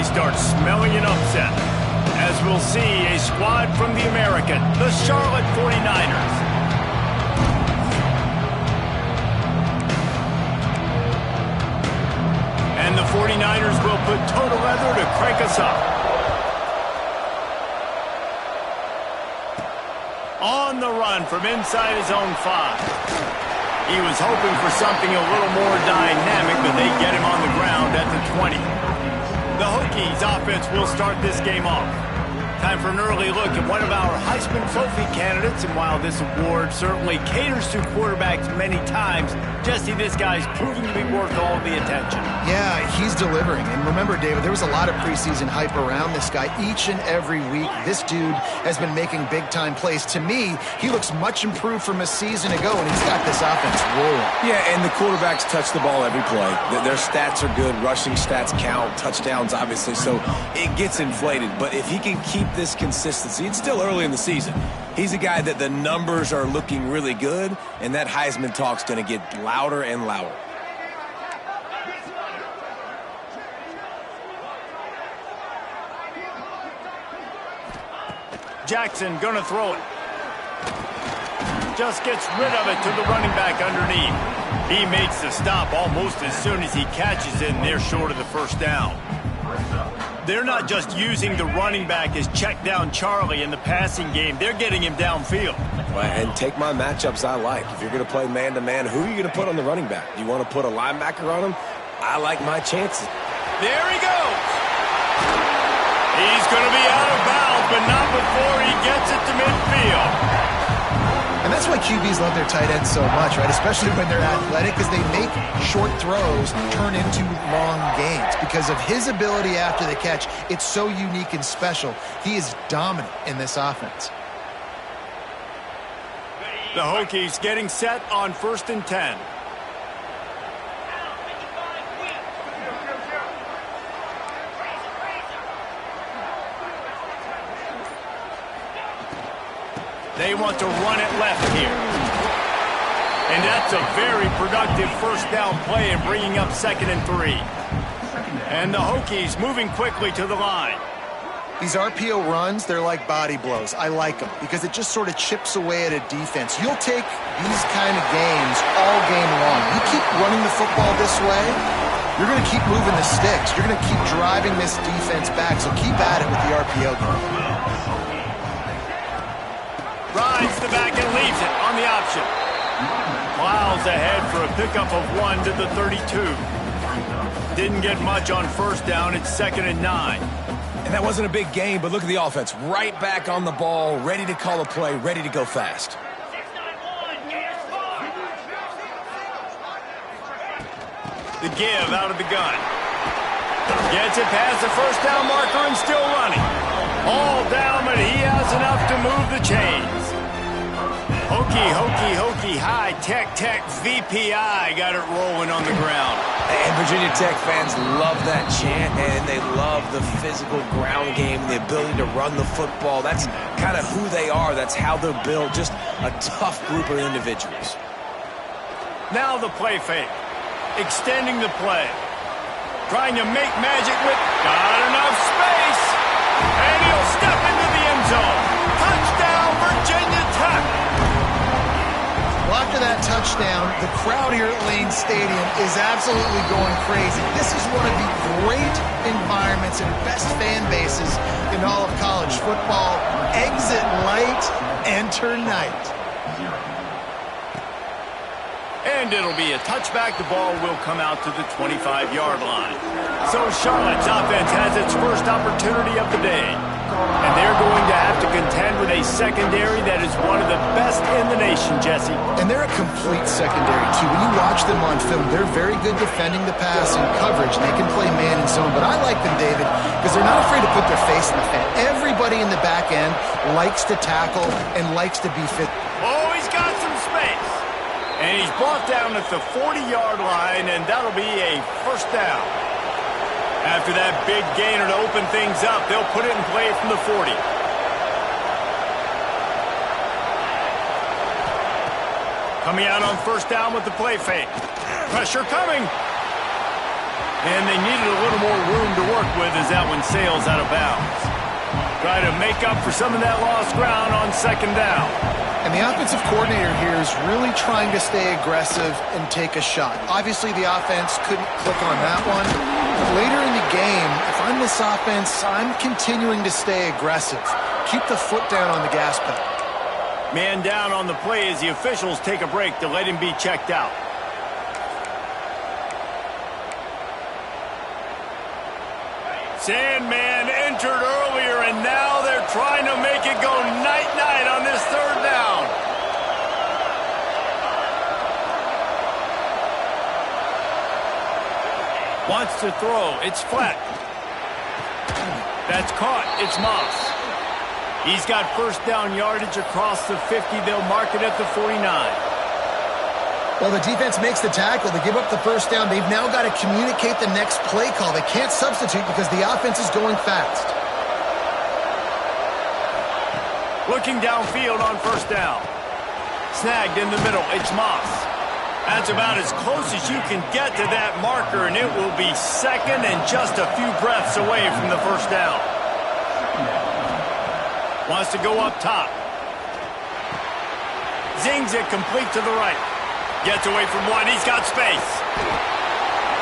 start smelling an upset, as we'll see a squad from the American, the Charlotte 49ers. And the 49ers will put total leather to crank us up. On the run from inside his own 5. He was hoping for something a little more dynamic, but they get him on the ground at the 20. The Hokies offense will start this game off. Time for an early look at one of our Heisman Trophy candidates, and while this award certainly caters to quarterbacks many times, Jesse, this guy's proving to be worth all the attention. Yeah, he's delivering. And remember, David, there was a lot of preseason hype around this guy each and every week. This dude has been making big-time plays. To me, he looks much improved from a season ago, and he's got this offense rolling. Yeah, and the quarterbacks touch the ball every play. Their stats are good. Rushing stats count. Touchdowns, obviously. So it gets inflated. But if he can keep this consistency, it's still early in the season. He's a guy that the numbers are looking really good, and that Heisman talk's going to get louder and louder. Jackson gonna throw it. Just gets rid of it to the running back underneath. He makes the stop almost as soon as he catches it, and they're short of the first down. They're not just using the running back as check down Charlie in the passing game. They're getting him downfield. Well, and take my matchups I like. If you're going to play man-to-man, who are you going to put on the running back? Do you want to put a linebacker on him? I like my chances. There he goes. He's going to be out of bounds, but not before he gets it to midfield. And that's why QBs love their tight ends so much, right? Especially when they're athletic, because they make short throws turn into long gains. Because of his ability after the catch, it's so unique and special. He is dominant in this offense. The Hokies getting set on 1st and 10. They want to run it left here. And that's a very productive first down play and bringing up 2nd and 3. And the Hokies moving quickly to the line. These RPO runs, they're like body blows. I like them because it just sort of chips away at a defense. You'll take these kind of games all game long. You keep running the football this way, you're going to keep moving the sticks. You're going to keep driving this defense back, so keep at it with the RPO game. Rides the back and leaves it on the option. Plows ahead for a pickup of 1 to the 32. Didn't get much on first down. It's 2nd and 9. And that wasn't a big game, but look at the offense. Right back on the ball, ready to call a play, ready to go fast. The give out of the gun. Gets it past the first down marker and still running. All down, but he has enough to move the chains. Hokey, hokey, hokey, high, tech, VPI got it rolling on the ground. And Virginia Tech fans love that chant, and they love the physical ground game, the ability to run the football. That's kind of who they are. That's how they're built, just a tough group of individuals. Now the play fake. Extending the play. Trying to make magic with not enough space. And he'll step into the end zone. Touchdown, Virginia Tech. Well, after that touchdown, the crowd here at Lane Stadium is absolutely going crazy. This is one of the great environments and best fan bases in all of college football. Exit light, enter night. And it'll be a touchback. The ball will come out to the 25-yard line. So Charlotte's offense has its first opportunity of the day. And they're going to have to contend with a secondary that is one of the best in the nation, Jesse. And they're a complete secondary, too. When you watch them on film, they're very good defending the pass and coverage. They can play man and zone. But I like them, David, because they're not afraid to put their face in the fan. Everybody in the back end likes to tackle and likes to be fit. Oh, he's got some space. And he's brought down at the 40-yard line, and that'll be a first down. After that big gainer to open things up, they'll put it in play from the 40. Coming out on first down with the play fake. Pressure coming. And they needed a little more room to work with as that one sails out of bounds. Try to make up for some of that lost ground on second down. And the offensive coordinator here is really trying to stay aggressive and take a shot. Obviously, the offense couldn't click on that one. But later in the game, if I'm this offense, I'm continuing to stay aggressive. Keep the foot down on the gas pedal. Man down on the play as the officials take a break to let him be checked out. Sandman entered earlier, and now they're trying to make it go night-night on this third down. Wants to throw. It's flat. That's caught. It's Moss. He's got first down yardage across the 50. They'll mark it at the 49. Well, the defense makes the tackle. They give up the first down. They've now got to communicate the next play call. They can't substitute because the offense is going fast. Looking downfield on first down. Snagged in the middle. It's Moss. That's about as close as you can get to that marker, and it will be second and just a few breaths away from the first down. Wants to go up top. Zings it complete to the right. Gets away from one. He's got space.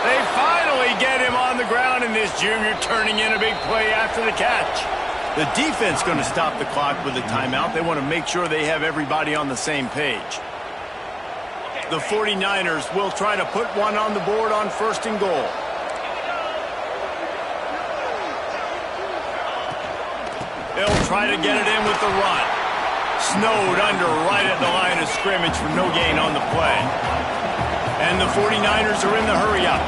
They finally get him on the ground, and this junior turning in a big play after the catch. The defense going to stop the clock with a timeout. They want to make sure they have everybody on the same page. The 49ers will try to put one on the board on first and goal. They'll try to get it in with the run. Snowed under right at the line of scrimmage for no gain on the play. And the 49ers are in the hurry-up.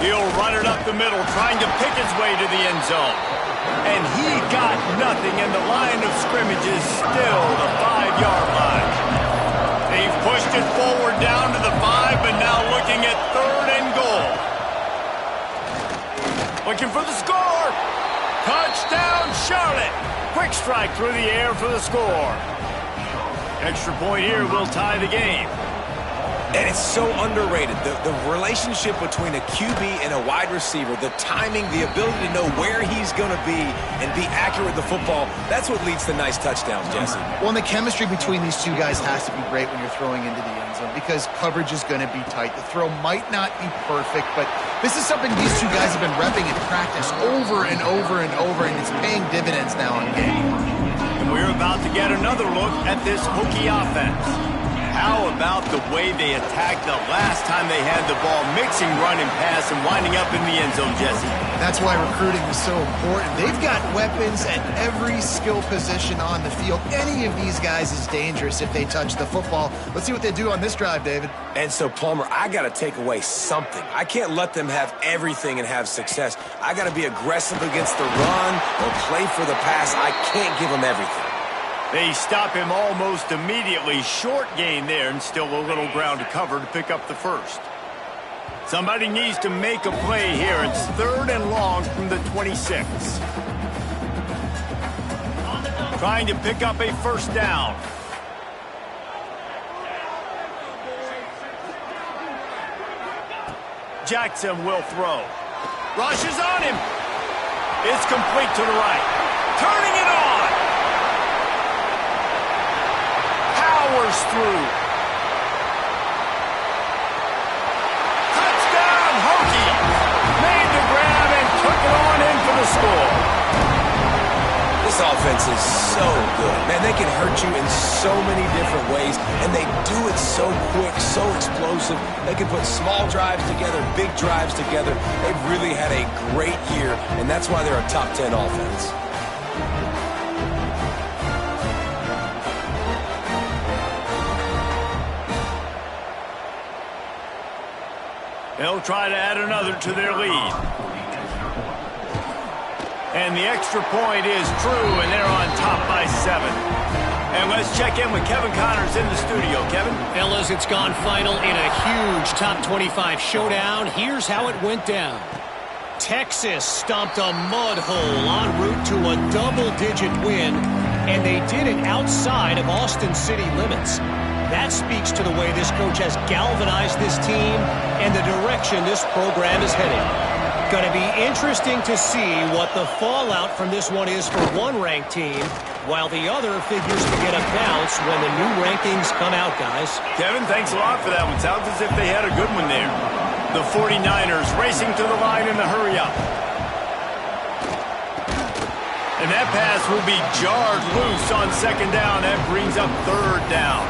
He'll run it up the middle, trying to pick his way to the end zone. And he got nothing, and the line of scrimmage is still the 5-yard line. They've pushed it forward down to the 5, but now looking at third and goal. Looking for the score. Touchdown, Charlotte. Quick strike through the air for the score. Extra point here will tie the game. And it's so underrated. The relationship between a QB and a wide receiver, the timing, the ability to know where he's going to be and be accurate with the football, that's what leads to nice touchdowns, Jesse. Well, and the chemistry between these two guys has to be great when you're throwing into the end zone because coverage is going to be tight. The throw might not be perfect, but this is something these two guys have been repping in practice over and over and over, and it's paying dividends now in game. And we're about to get another look at this Hokie offense. How about the way they attacked the last time they had the ball, mixing run and pass and winding up in the end zone, Jesse? That's why recruiting is so important. They've got weapons at every skill position on the field. Any of these guys is dangerous if they touch the football. Let's see what they do on this drive, David. And so, Palmer, I got to take away something. I can't let them have everything and have success. I got to be aggressive against the run or play for the pass. I can't give them everything. They stop him almost immediately. Short gain there and still a little ground to cover to pick up the first. Somebody needs to make a play here. It's third and long from the 26. Trying to pick up a first down. Jackson will throw. Rushes on him. It's complete to the right. Turning it on. Powers through. Touchdown, Hokie. Made the grab and took it on in for the score. This offense is so good. Man, they can hurt you in so many different ways, and they do it so quick, so explosive. They can put small drives together, big drives together. They've really had a great year, and that's why they're a top 10 offense. They'll try to add another to their lead. And the extra point is true, and they're on top by 7. And let's check in with Kevin Connors in the studio. Kevin? Fellas, it's gone final in a huge top 25 showdown. Here's how it went down. Texas stomped a mud hole en route to a double-digit win. and they did it outside of Austin City limits. That speaks to the way this coach has galvanized this team and the direction this program is heading. Going to be interesting to see what the fallout from this one is for one ranked team, while the other figures to get a bounce when the new rankings come out, guys. Kevin, thanks a lot for that one. Sounds as if they had a good one there. The 49ers racing to the line in the hurry-up. And that pass will be jarred loose on second down. That brings up third down.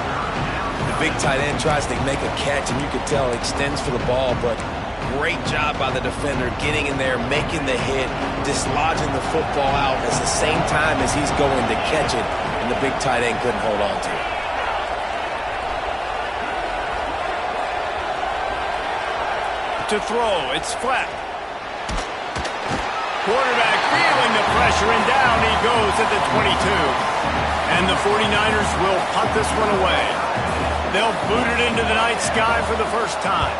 The big tight end tries to make a catch, and you can tell he extends for the ball, but great job by the defender getting in there, making the hit, dislodging the football out at the same time as he's going to catch it, and the big tight end couldn't hold on to it. To throw, it's flat. Quarterback feeling the pressure, and down he goes at the 22. And the 49ers will punt this one away. They'll boot it into the night sky for the first time.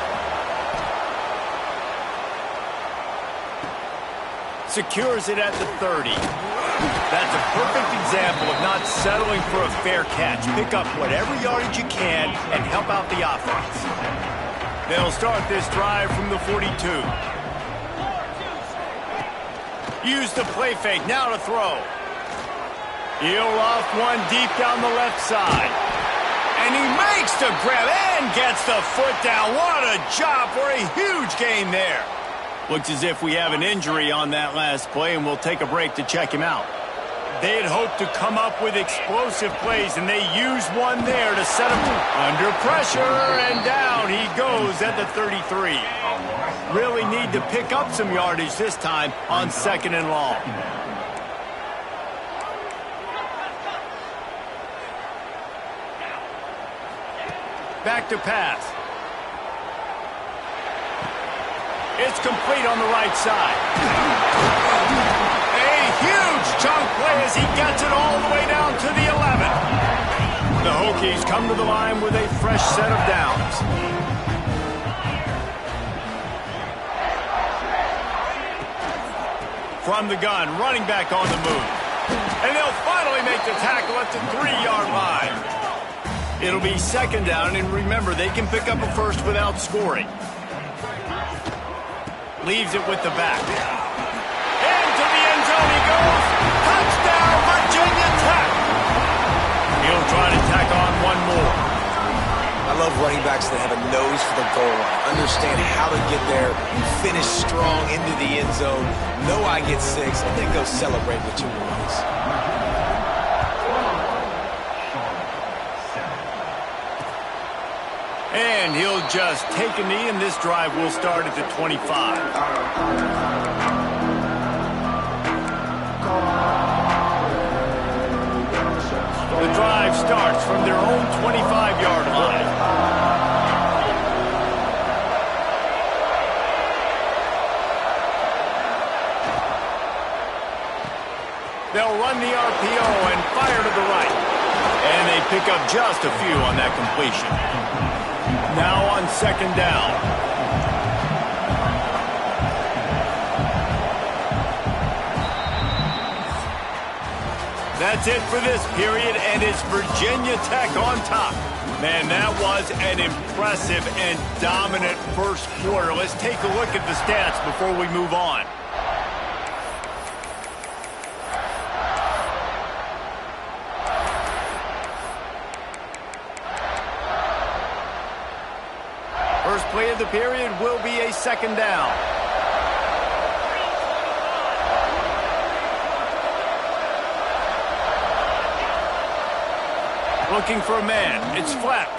Secures it at the 30. That's a perfect example of not settling for a fair catch. Pick up whatever yardage you can and help out the offense. They'll start this drive from the 42. Use the play fake, now to throw. He'll off one deep down the left side. And he makes the grab and gets the foot down. What a job for a huge gain there. Looks as if we have an injury on that last play, and we'll take a break to check him out. They had hoped to come up with explosive plays, and they used one there to set him under pressure, and down he goes at the 33. Really need to pick up some yardage this time on second and long. Back to pass. It's complete on the right side. A huge chunk play as he gets it all the way down to the 11. The Hokies come to the line with a fresh set of downs. From the gun, running back on the move. And they'll finally make the tackle at the 3-yard line. It'll be second down, and remember, they can pick up a first without scoring. Leaves it with the back. Into the end zone he goes. Touchdown, Virginia Tech. He'll try to tack on one more. I love running backs that have a nose for the goal line. Understand how to get there, finish strong into the end zone. Know I get 6, and then go celebrate with your boys. And he'll just take a knee, and this drive will start at the 25. The drive starts from their own 25-yard line. They'll run the RPO and fire to the right. And they pick up just a few on that completion. Now on second down. That's it for this period, and it's Virginia Tech on top. Man, that was an impressive and dominant first quarter. Let's take a look at the stats before we move on. First play of the period will be a second down. Looking for a man. It's flat.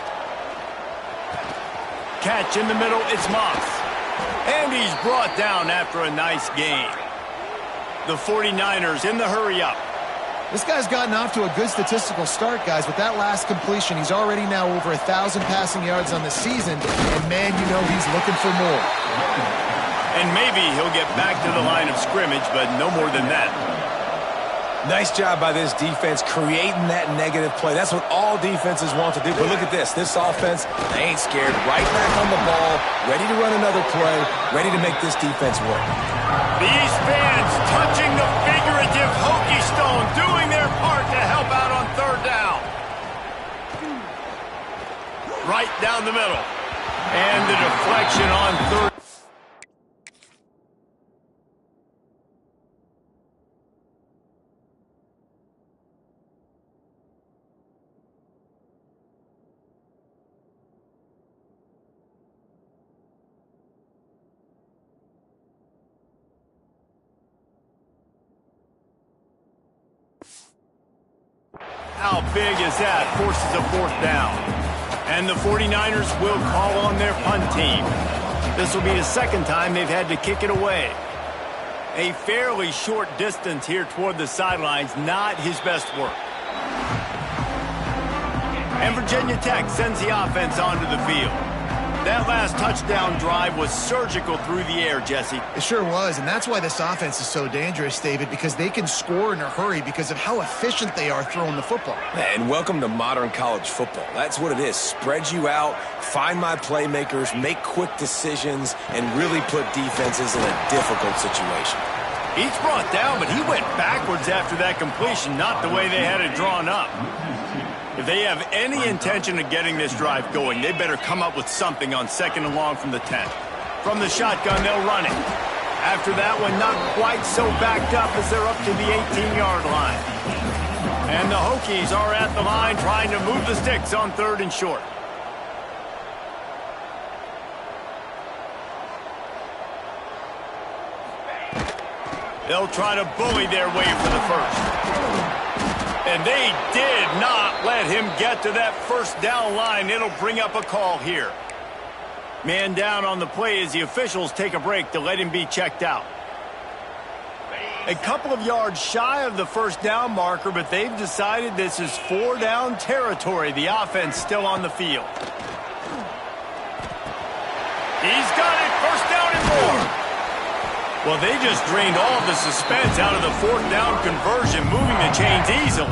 Catch in the middle. It's Moss. And he's brought down after a nice gain. The 49ers in the hurry-up. This guy's gotten off to a good statistical start, guys. With that last completion, he's already now over 1,000 passing yards on the season. And, man, you know he's looking for more. And maybe he'll get back to the line of scrimmage, but no more than that. Nice job by this defense creating that negative play. That's what all defenses want to do. But look at this. This offense, they ain't scared. Right back on the ball, ready to run another play, ready to make this defense work. These fans touching the figurative Hokie stone, doing their part to help right down the middle. And the deflection on third. How big is that? Forces a fourth down. And the 49ers will call on their punt team. This will be the second time they've had to kick it away. A fairly short distance here toward the sidelines, not his best work. And Virginia Tech sends the offense onto the field. That last touchdown drive was surgical through the air, Jesse. It sure was, and that's why this offense is so dangerous, David, because they can score in a hurry because of how efficient they are throwing the football. And welcome to modern college football. That's what it is. Spread you out, find my playmakers, make quick decisions, and really put defenses in a difficult situation. He's brought down, but he went backwards after that completion, not the way they had it drawn up. If they have any intention of getting this drive going, they better come up with something on 2nd and long from the 10. From the shotgun, they'll run it. After that one, not quite so backed up as they're up to the 18-yard line. And the Hokies are at the line trying to move the sticks on 3rd and short. They'll try to bully their way for the first. And they did not let him get to that first down line. It'll bring up a call here. Man down on the play as the officials take a break to let him be checked out. A couple of yards shy of the first down marker, but they've decided this is 4-down territory. The offense still on the field. He's got it. First down and more. Well, they just drained all of the suspense out of the 4th down conversion, moving the chains easily.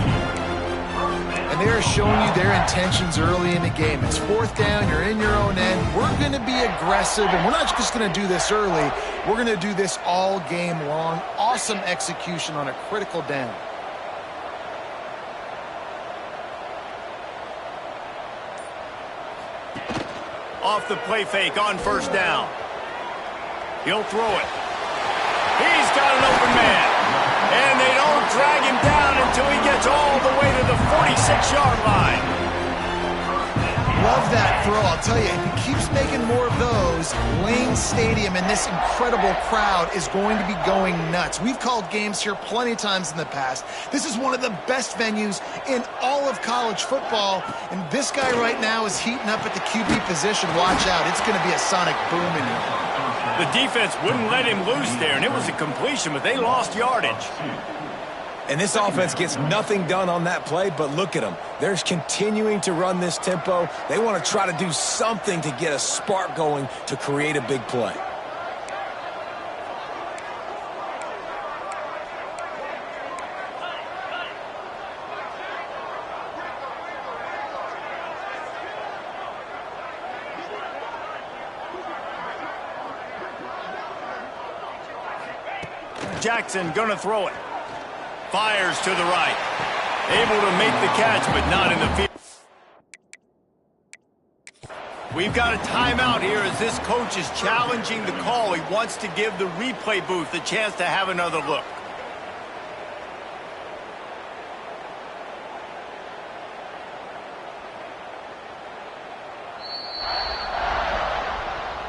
And they're showing you their intentions early in the game. It's 4th down, you're in your own end. We're going to be aggressive, and we're not just going to do this early. We're going to do this all game long. Awesome execution on a critical down. Off the play fake on first down. He'll throw it. He's got an open man. And they don't drag him down until he gets all the way to the 46-yard line. Love that throw. I'll tell you, if he keeps making more of those, Lane Stadium and this incredible crowd is going to be going nuts. We've called games here plenty of times in the past. This is one of the best venues in all of college football. And this guy right now is heating up at the QB position. Watch out. It's going to be a sonic boom in here. The defense wouldn't let him loose there, and it was a completion, but they lost yardage. And this offense gets nothing done on that play, but look at them. They're continuing to run this tempo. They want to try to do something to get a spark going to create a big play. Jackson gonna throw it. Fires to the right. Able to make the catch, but not in the field. We've got a timeout here as this coach is challenging the call. He wants to give the replay booth a chance to have another look.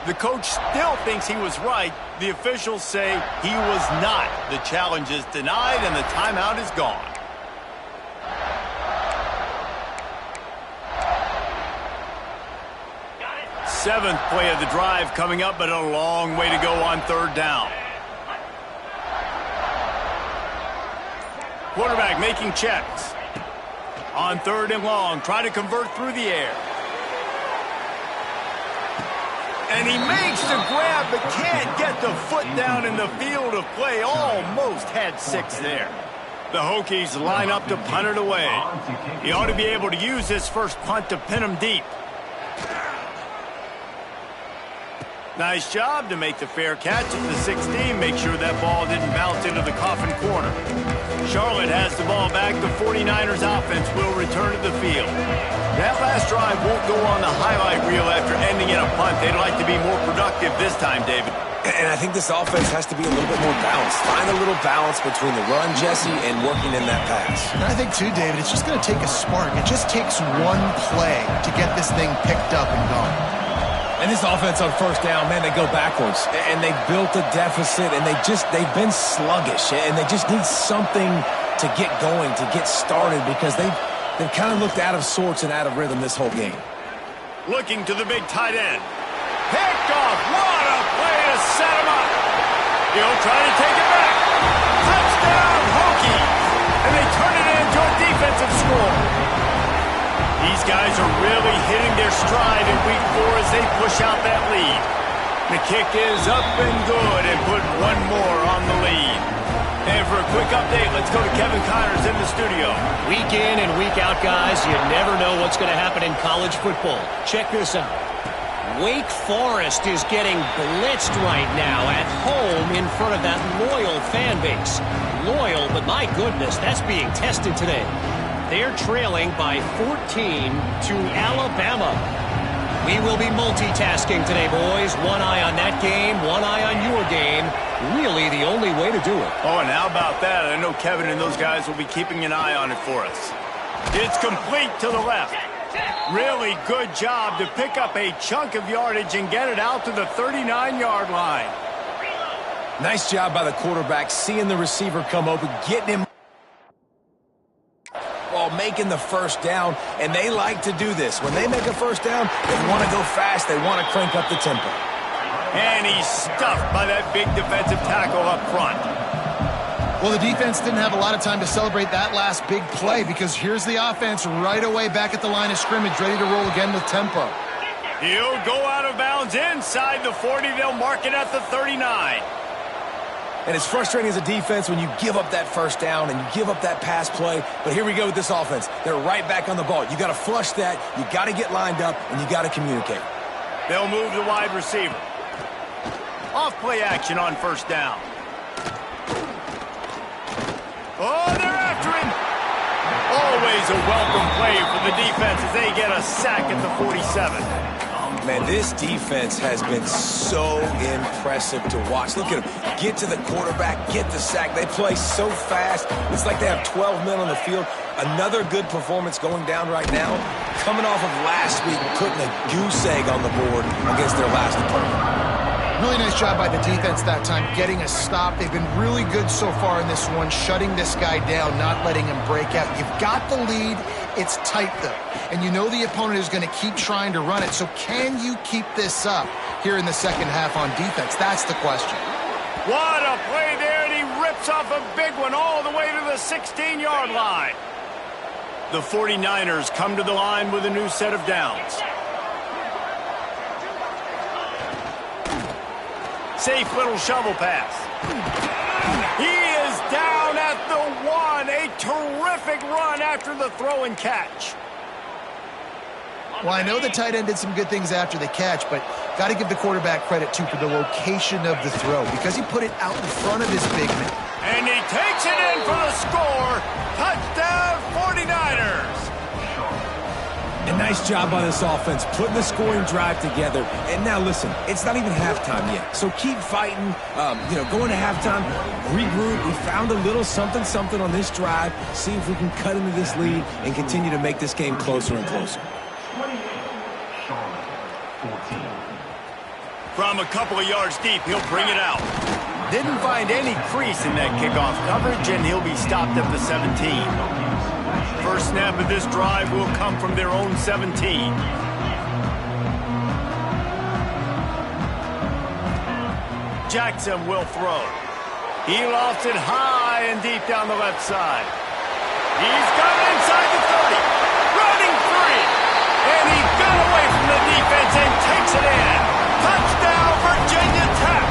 The coach still thinks he was right. The officials say he was not. The challenge is denied and the timeout is gone. Seventh play of the drive coming up, but a long way to go on 3rd down. Quarterback making checks. On 3rd and long, try to convert through the air. And he makes the grab, but can't get the foot down in the field of play. Almost had 6 there. The Hokies line up to punt it away. He ought to be able to use this first punt to pin him deep. Nice job to make the fair catch at the 16. Make sure that ball didn't bounce into the coffin corner. Charlotte has the ball back. The 49ers offense will return to the field. That last drive won't go on the highlight reel after ending in a punt. They'd like to be more productive this time, David. And I think this offense has to be a little bit more balanced. Find a little balance between the run, Jesse, and working in that pass. And I think, too, David, it's just going to take a spark. It just takes one play to get this thing picked up and going. And this offense on first down, man, they go backwards. And they built a deficit, and they've been sluggish. And they just need something to get going, to get started, because they've kind of looked out of sorts and out of rhythm this whole game. Looking to the big tight end. Picked off. What a play to set him up. He'll try to take it back. Touchdown, Hokies. And they turn it into a defensive score. These guys are really hitting their stride in week 4 as they push out that lead. The kick is up and good and put one more on the lead. And for a quick update, let's go to Kevin Connors in the studio. Week in and week out, guys, you never know what's going to happen in college football. Check this out. Wake Forest is getting blitzed right now at home in front of that loyal fan base. Loyal, but my goodness, that's being tested today. They're trailing by 14 to Alabama. We will be multitasking today, boys. One eye on that game, one eye on your game. Really the only way to do it. Oh, and how about that? I know Kevin and those guys will be keeping an eye on it for us. It's complete to the left. Really good job to pick up a chunk of yardage and get it out to the 39-yard line. Nice job by the quarterback, seeing the receiver come open, getting him while making the first down, and they like to do this. When they make a first down, they want to go fast, they want to crank up the tempo. And he's stuffed by that big defensive tackle up front. Well, the defense didn't have a lot of time to celebrate that last big play because here's the offense right away back at the line of scrimmage, ready to roll again with tempo. He'll go out of bounds inside the 40. They'll mark it at the 39. And it's frustrating as a defense when you give up that first down and you give up that pass play. But here we go with this offense. They're right back on the ball. You got to flush that. You got to get lined up, and you got to communicate. They'll move the wide receiver. Off play action on first down. Oh, they're after him. Always a welcome play for the defense as they get a sack at the 47. Man, this defense has been so impressive to watch. Look at them. Get to the quarterback, get the sack. They play so fast. It's like they have 12 men on the field. Another good performance going down right now. Coming off of last week, putting a goose egg on the board against their last opponent. Really nice job by the defense that time, getting a stop. They've been really good so far in this one, shutting this guy down, not letting him break out. You've got the lead. It's tight, though. And you know the opponent is going to keep trying to run it. So can you keep this up here in the second half on defense? That's the question. What a play there, and he rips off a big one all the way to the 16-yard line. The 49ers come to the line with a new set of downs. Safe little shovel pass. He is down at the 1. A terrific run after the throw and catch. Well, I know the tight end did some good things after the catch, but got to give the quarterback credit, too, for the location of the throw because he put it out in front of his big man. And he takes it in for the score. Touchdown, 49ers. A nice job by this offense, putting the scoring drive together. And now, listen, it's not even halftime yet. So keep fighting, going to halftime, regroup. We found a little something on this drive. See if we can cut into this lead and continue to make this game closer and closer. From a couple of yards deep, he'll bring it out. Didn't find any crease in that kickoff coverage, and he'll be stopped at the 17. First snap of this drive will come from their own 17. Jackson will throw. He lofts it high and deep down the left side. He's got it inside the 30. Running free. And he got away from the defense and takes it in. Touchdown, Virginia Tech.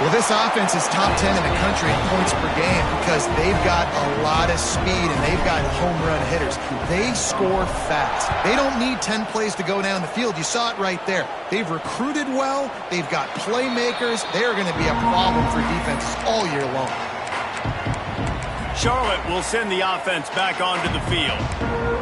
Well, this offense is top 10 in the country in points per game because they've got a lot of speed and they've got home run hitters. They score fast. They don't need 10 plays to go down the field. You saw it right there. They've recruited well. They've got playmakers. They're going to be a problem for defenses all year long. Charlotte will send the offense back onto the field.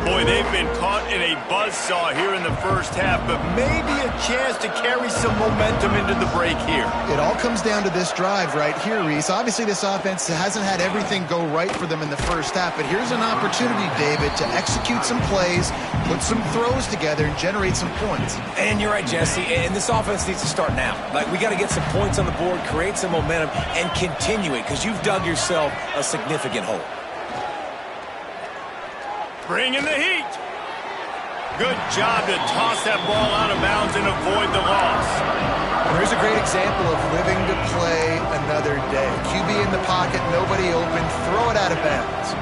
Boy, they've been caught in a buzzsaw here in the first half, but maybe a chance to carry some momentum into the break here. It all comes down to this drive right here, Reese. Obviously, this offense hasn't had everything go right for them in the first half, but here's an opportunity, David, to execute some plays, put some throws together, and generate some points. And you're right, Jesse, and this offense needs to start now. Like, we got to get some points on the board, create some momentum, and continue it, because you've dug yourself a significant hole. Bringing the heat. Good job to toss that ball out of bounds and avoid the loss. Here's a great example of living to play another day. QB in the pocket, nobody open, throw it out of bounds.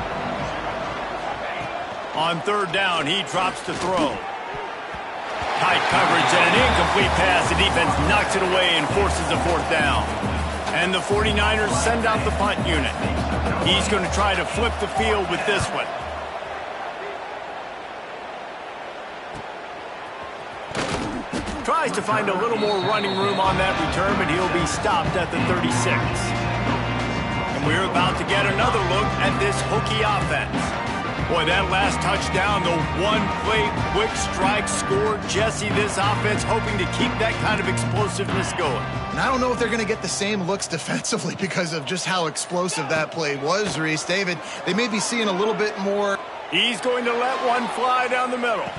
On third down, he drops to throw. Tight coverage and an incomplete pass. The defense knocks it away and forces a fourth down. And the 49ers send out the punt unit. He's going to try to flip the field with this one. Tries to find a little more running room on that return, but he'll be stopped at the 36. And we're about to get another look at this Hokie offense. Boy, that last touchdown, the one-play quick strike score. Jesse, this offense hoping to keep that kind of explosiveness going. And I don't know if they're going to get the same looks defensively because of just how explosive that play was, Reese. David, they may be seeing a little bit more. He's going to let one fly down the middle.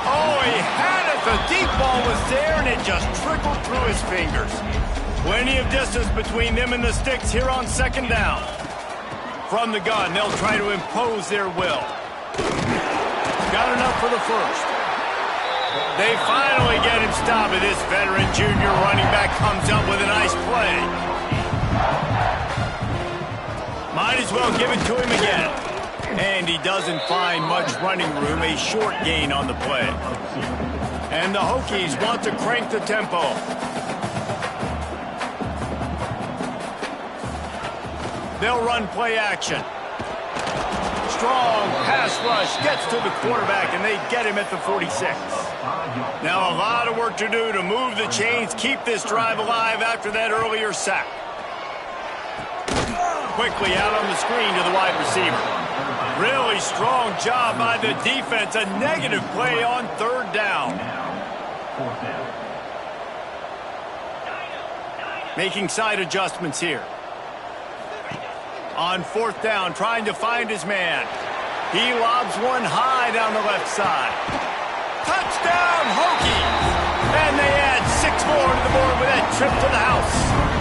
Oh, he had it. The deep ball was there, and it just trickled through his fingers. Plenty of distance between them and the sticks here on second down. From the gun, they'll try to impose their will. Got enough for the first. They finally get him stopped, and this veteran junior running back comes up with a nice play. Might as well give it to him again. And he doesn't find much running room, a short gain on the play. And the Hokies want to crank the tempo. They'll run play action. Strong pass rush gets to the quarterback, and they get him at the 46. Now a lot of work to do to move the chains, keep this drive alive after that earlier sack. Quickly out on the screen to the wide receiver. Really strong job by the defense. A negative play on third down. Making side adjustments here. On fourth down, trying to find his man. He lobs one high down the left side. Touchdown, Hokies! And they add 6 more to the board with that trip to the house.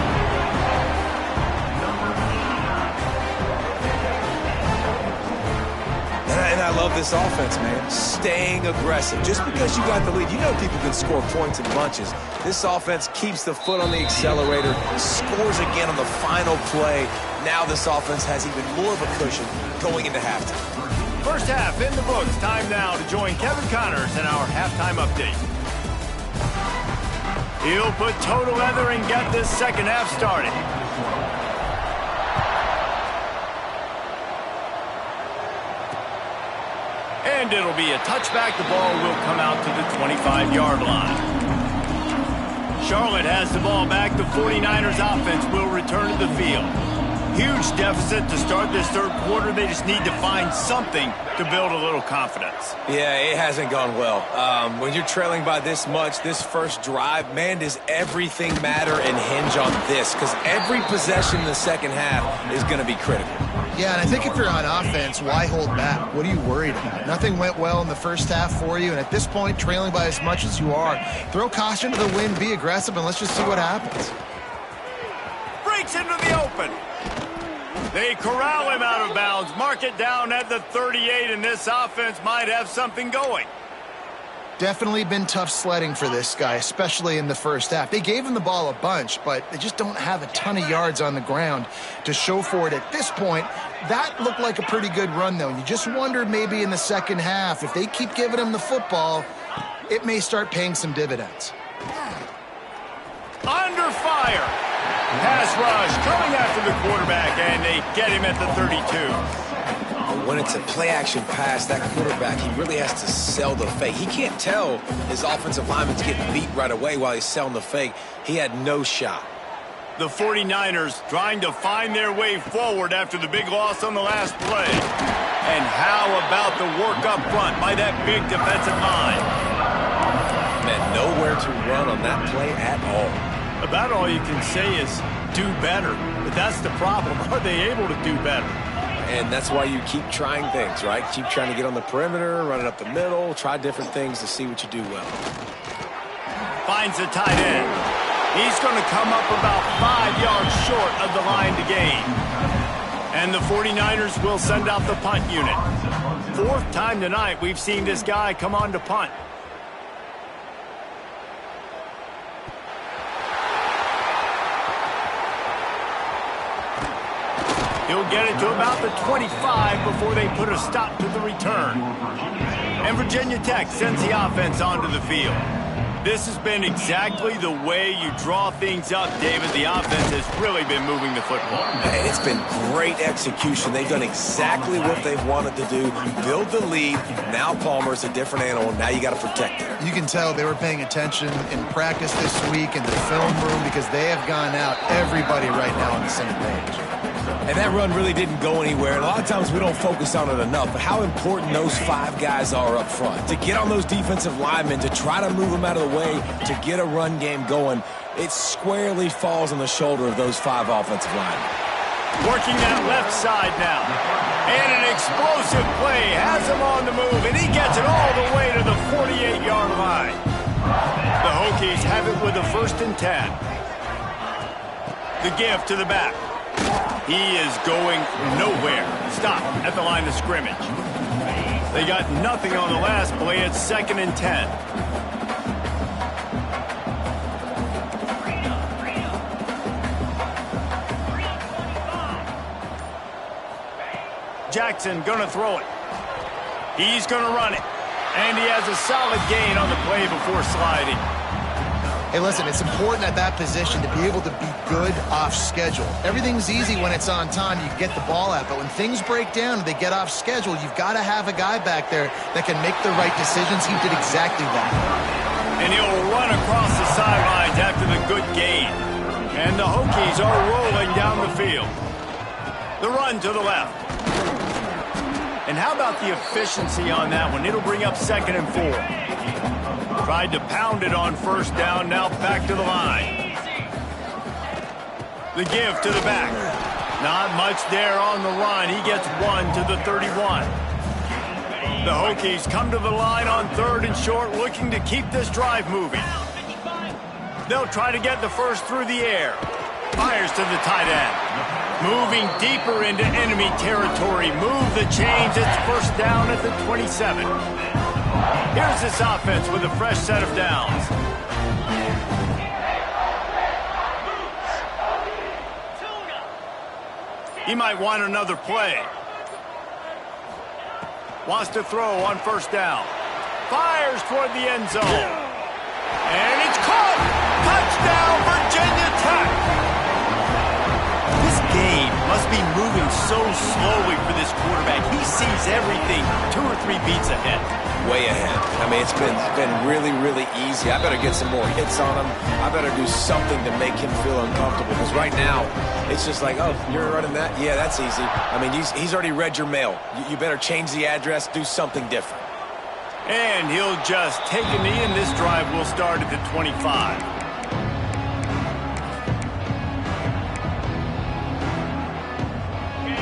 And I love this offense, man. Staying aggressive. Just because you got the lead, you know people can score points in bunches. This offense keeps the foot on the accelerator, scores again on the final play. Now this offense has even more of a cushion going into halftime. First half in the books. Time now to join Kevin Connors in our halftime update. He'll put toe together and get this second half started. And it'll be a touchback. The ball will come out to the 25-yard line. Charlotte has the ball back. The 49ers offense will return to the field. Huge deficit to start this third quarter. They just need to find something to build a little confidence. Yeah, it hasn't gone well. When you're trailing by this much, this first drive, man, does everything matter and hinge on this? Because every possession in the second half is going to be critical. Yeah, and I think if you're on offense, why hold back? What are you worried about? Nothing went well in the first half for you, and at this point, trailing by as much as you are, throw caution to the wind, be aggressive, and let's just see what happens. Breaks into the open. They corral him out of bounds, mark it down at the 38, and this offense might have something going. Definitely been tough sledding for this guy, especially in the first half. They gave him the ball a bunch, but they just don't have a ton of yards on the ground to show for it at this point. That looked like a pretty good run, though. And you just wonder maybe in the second half, if they keep giving him the football, it may start paying some dividends. Under fire. Pass rush coming after the quarterback, and they get him at the 32. When it's a play-action pass, that quarterback, he really has to sell the fake. He can't tell his offensive lineman's getting beat right away while he's selling the fake. He had no shot. The 49ers trying to find their way forward after the big loss on the last play. And how about the work up front by that big defensive line? Man, nowhere to run on that play at all. About all you can say is do better. But that's the problem. Are they able to do better? And that's why you keep trying things, right? Keep trying to get on the perimeter, run it up the middle, try different things to see what you do well. Finds the tight end. He's going to come up about 5 yards short of the line to gain. And the 49ers will send out the punt unit. 4th time tonight we've seen this guy come on to punt. He'll get it to about the 25 before they put a stop to the return. And Virginia Tech sends the offense onto the field. This has been exactly the way you draw things up, David. The offense has really been moving the football. Hey, it's been great execution. They've done exactly what they've wanted to do. Build the lead. Now Palmer's a different animal. Now you got to protect it. You can tell they were paying attention in practice this week in the film room because they have gone out, everybody right now on the same page. And that run really didn't go anywhere. And a lot of times we don't focus on it enough, but how important those 5 guys are up front. To get on those defensive linemen, to try to move them out of the way, to get a run game going, it squarely falls on the shoulder of those 5 offensive linemen. Working that left side now. And an explosive play has him on the move, and he gets it all the way to the 48-yard line. The Hokies have it with a 1st and 10. The give to the back. He is going nowhere. Stop at the line of scrimmage. They got nothing on the last play. It's 2nd and 10. Jackson gonna throw it. He's gonna run it. And he has a solid gain on the play before sliding. Hey, listen, it's important at that position to be able to be good off schedule. Everything's easy when it's on time. You get the ball out. But when things break down and they get off schedule, you've got to have a guy back there that can make the right decisions. He did exactly that. And he'll run across the sidelines after the good gain. And the Hokies are rolling down the field. The run to the left. And how about the efficiency on that one? It'll bring up 2nd and 4. Tried to pound it on 1st down, now back to the line. The give to the back. Not much there on the run. He gets 1 to the 31. The Hokies come to the line on 3rd and short, looking to keep this drive moving. They'll try to get the 1st through the air. Fires to the tight end. Moving deeper into enemy territory. Move the chains. It's 1st down at the 27. Here's this offense with a fresh set of downs. He might want another play. Wants to throw on 1st down. Fires toward the end zone. And it's caught! Touchdown, Virginia Tech! This game must be moving so slowly for this quarterback. He sees everything 2 or 3 beats ahead. Way ahead. I mean, it's been really, really easy. I better get some more hits on him. I better do something to make him feel uncomfortable. Because right now, it's just like, oh, you're running that? Yeah, that's easy. I mean, he's already read your mail. You better change the address, do something different. And he'll just take a knee, and this drive will start at the 25.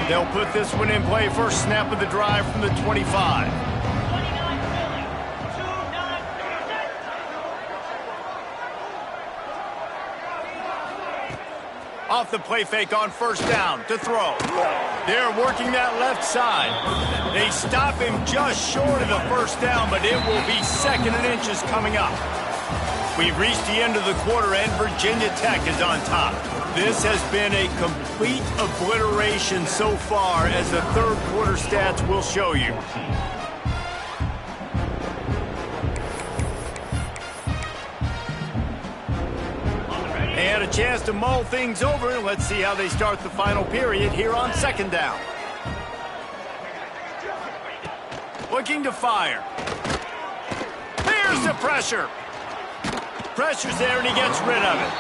They'll put this one in play. 1st snap of the drive from the 25. Off the play fake on 1st down to throw. They're working that left side. They stop him just short of the 1st down, but it will be 2nd and inches coming up. We've reached the end of the quarter, and Virginia Tech is on top. This has been a complete obliteration so far, as the 3rd quarter stats will show you. They had a chance to mull things over. Let's see how they start the final period here on second down. Looking to fire. Here's the pressure. Pressure's there, and he gets rid of it.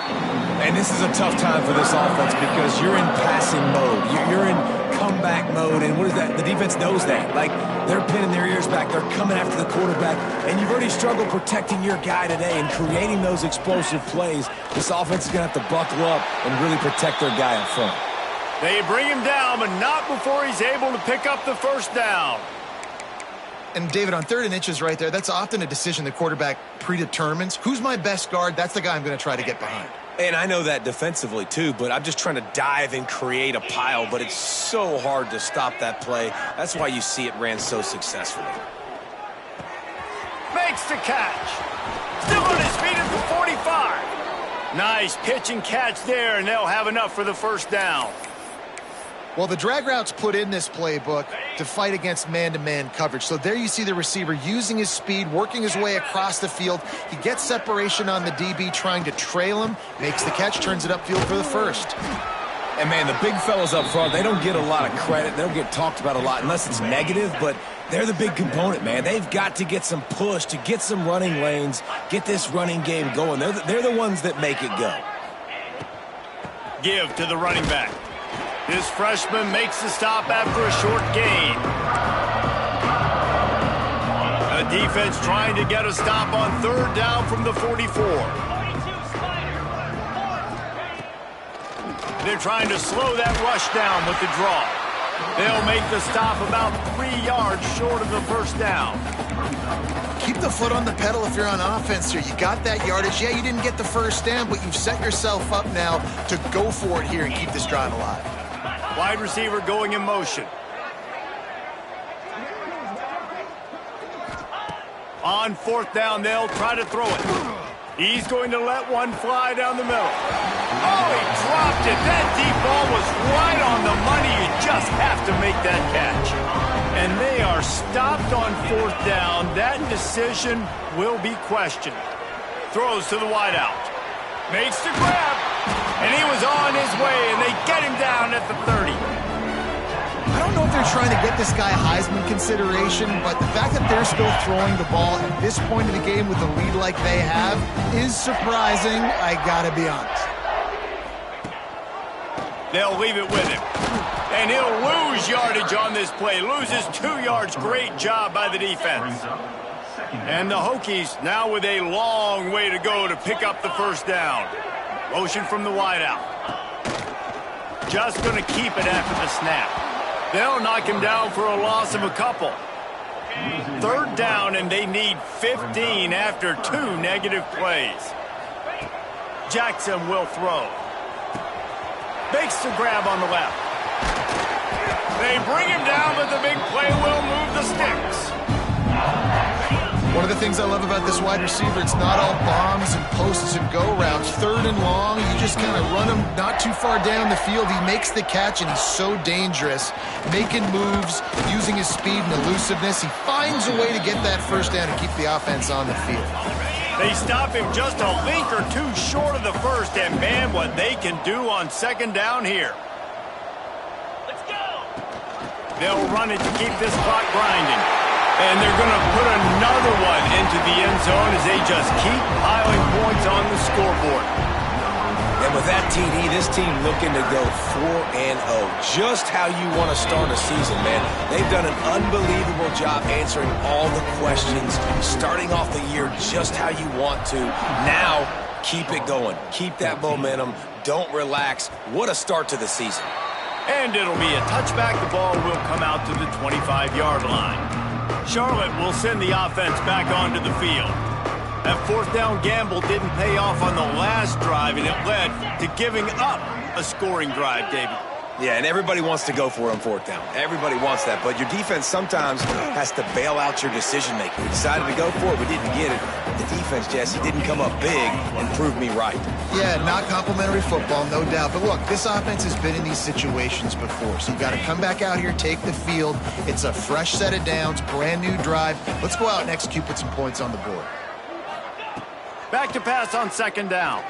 And this is a tough time for this offense because you're in passing mode. You're in comeback mode, and what is that? The defense knows that. Like, they're pinning their ears back. They're coming after the quarterback, and you've already struggled protecting your guy today and creating those explosive plays. This offense is going to have to buckle up and really protect their guy up front. They bring him down, but not before he's able to pick up the first down. And, David, on 3rd and inches right there, that's often a decision the quarterback predetermines. Who's my best guard? That's the guy I'm going to try to get behind. And I know that defensively, too, but I'm just trying to dive and create a pile, but it's so hard to stop that play. That's why you see it ran so successfully. Makes the catch. Still on his feet at the 45. Nice pitch and catch there, and they'll have enough for the first down. Well, the drag route's put in this playbook to fight against man-to-man coverage. So there you see the receiver using his speed, working his way across the field. He gets separation on the DB, trying to trail him, makes the catch, turns it upfield for the first. And, man, the big fellas up front, they don't get a lot of credit. They don't get talked about a lot unless it's negative, but they're the big component, man. They've got to get some push, to get some running lanes, get this running game going. They're the ones that make it go. Give to the running back. This freshman makes the stop after a short gain. The defense trying to get a stop on 3rd down from the 44. They're trying to slow that rush down with the draw. They'll make the stop about 3 yards short of the first down. Keep the foot on the pedal if you're on offense here. You got that yardage. Yeah, you didn't get the first down, but you've set yourself up now to go for it here and keep this drive alive. Wide receiver going in motion. On 4th down, they'll try to throw it. He's going to let one fly down the middle. Oh, he dropped it. That deep ball was right on the money. You just have to make that catch. And they are stopped on 4th down. That decision will be questioned. Throws to the wideout. Makes the grab. And he was on his way, and they get him down at the 30. I don't know if they're trying to get this guy Heisman consideration, but the fact that they're still throwing the ball at this point of the game with a lead like they have is surprising, I gotta be honest. They'll leave it with him. And he'll lose yardage on this play. Loses 2 yards. Great job by the defense. And the Hokies now with a long way to go to pick up the first down. Motion from the wideout. Just going to keep it after the snap. They'll knock him down for a loss of a couple. 3rd down, and they need 15 after 2 negative plays. Jackson will throw. Makes the grab on the left. They bring him down, but the big play will move the sticks. One of the things I love about this wide receiver, it's not all bombs and posts and go routes. 3rd and long, you just kind of run him not too far down the field. He makes the catch, and he's so dangerous, making moves, using his speed and elusiveness. He finds a way to get that first down and keep the offense on the field. They stop him just a link or 2 short of the first, and man, what they can do on 2nd down here. Let's go! They'll run it to keep this clock grinding. And they're going to put another one into the end zone as they just keep piling points on the scoreboard. And with that TD, this team looking to go 4-0. Just how you want to start a season, man. They've done an unbelievable job answering all the questions, starting off the year just how you want to. Now, keep it going. Keep that momentum. Don't relax. What a start to the season. And it'll be a touchback. The ball will come out to the 25-yard line. Charlotte will send the offense back onto the field. That 4th down gamble didn't pay off on the last drive, and it led to giving up a scoring drive, David. Yeah, and everybody wants to go for it on 4th down. Everybody wants that, but your defense sometimes has to bail out your decision-making. We decided to go for it, we didn't get it. The defense, Jesse, didn't come up big and prove me right. Yeah, not complimentary football, no doubt. But look, this offense has been in these situations before, so you've got to come back out here, take the field. It's a fresh set of downs, brand new drive. Let's go out and execute, put some points on the board. Back to pass on 2nd down.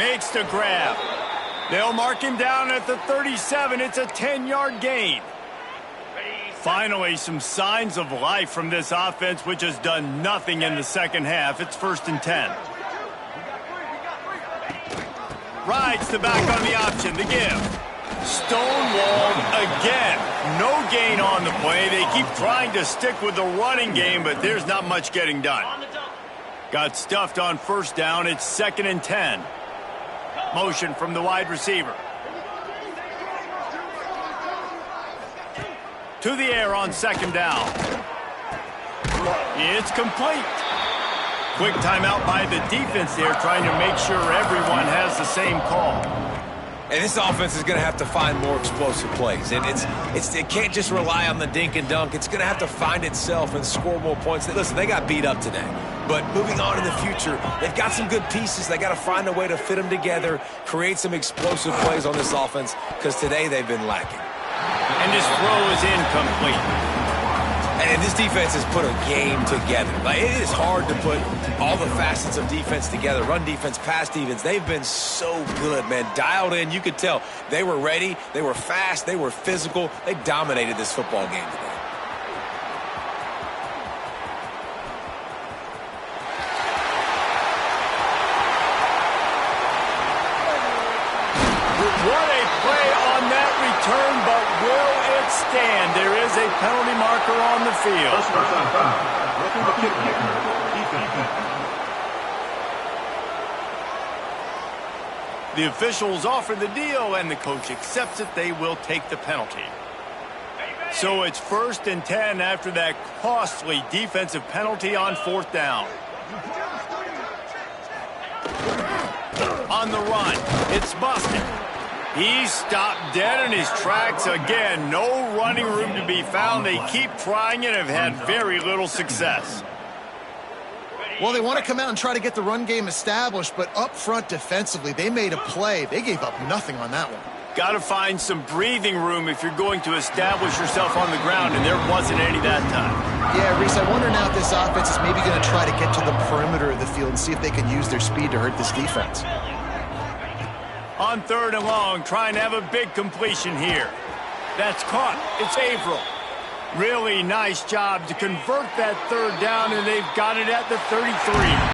Makes the grab. They'll mark him down at the 37. It's a 10-yard gain. Finally, some signs of life from this offense, which has done nothing in the second half. It's 1st and 10. Rides the back on the option. The give. Stonewalled again. No gain on the play. They keep trying to stick with the running game, but there's not much getting done. Got stuffed on 1st down. It's 2nd and 10. Motion from the wide receiver. To the air on 2nd down. It's complete. Quick timeout by the defense there, trying to make sure everyone has the same call. And this offense is going to have to find more explosive plays. And it can't just rely on the dink and dunk. It's going to have to find itself and score more points. Listen, they got beat up today. But moving on in the future, they've got some good pieces. They got to find a way to fit them together, create some explosive plays on this offense, because today they've been lacking. And this throw is incomplete. And this defense has put a game together. Like, it is hard to put all the facets of defense together. Run defense, pass defense. They've been so good, man. Dialed in. You could tell they were ready. They were fast. They were physical. They dominated this football game today. What a play on that return, but will it stand? There is a penalty marker on the field. The officials offer the deal, and the coach accepts it. They will take the penalty. So it's 1st and 10 after that costly defensive penalty on 4th down. On the run, it's busted. He's stopped dead in his tracks again. No running room to be found. They keep trying and have had very little success. Well, they want to come out and try to get the run game established, but up front defensively, they made a play. They gave up nothing on that one. Got to find some breathing room if you're going to establish yourself on the ground, and there wasn't any that time. Yeah, Reese, I wonder now if this offense is maybe going to try to get to the perimeter of the field and see if they can use their speed to hurt this defense. On 3rd and long, trying to have a big completion here. That's caught. It's Averill. Really nice job to convert that 3rd down, and they've got it at the 33.